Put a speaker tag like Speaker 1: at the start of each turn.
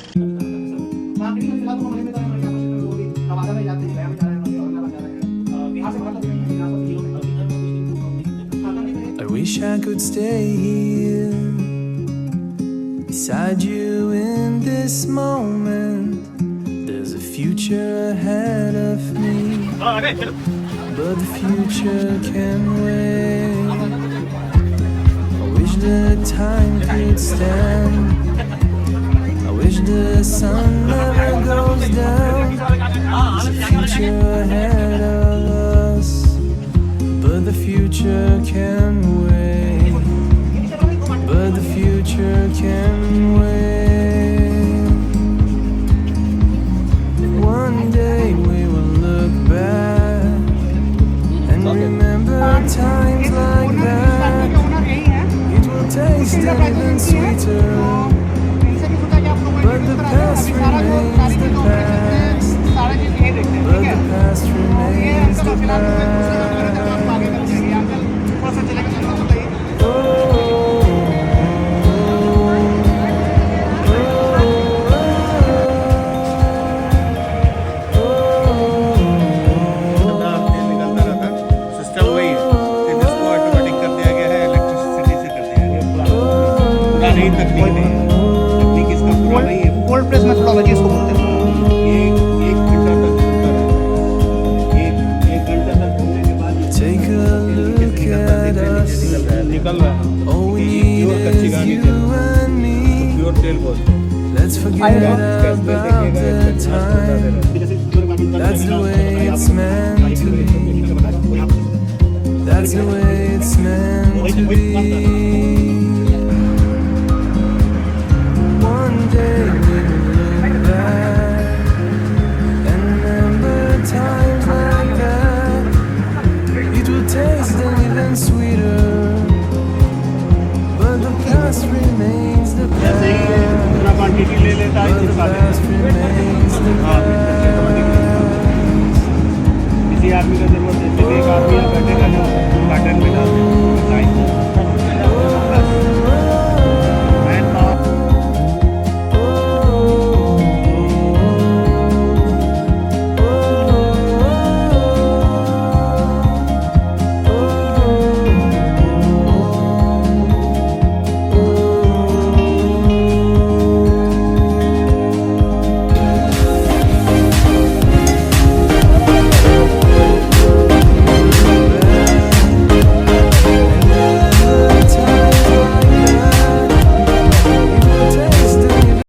Speaker 1: I wish I could stay here beside you in this moment. There's a future ahead of me, but the future can wait. I wish the time could stand. I wish the sun never goes down. There's a future ahead of us, but the future can wait. But the future can wait. One day we will look back and remember times like that. It will taste even sweeter, but the past remains the past. But the past remains the past.
Speaker 2: Cold press methodology इसको बोलते हैं। एक घंटा तक चलता रहा, एक घंटा तक घूमने के बाद
Speaker 1: Take a look at us.
Speaker 2: निकल रहा है।
Speaker 1: All we need is you and me.
Speaker 2: Pure तेल बोलते हैं।
Speaker 1: Let's forget about the time. That's the way it's meant to be. That's the way it's meant to be.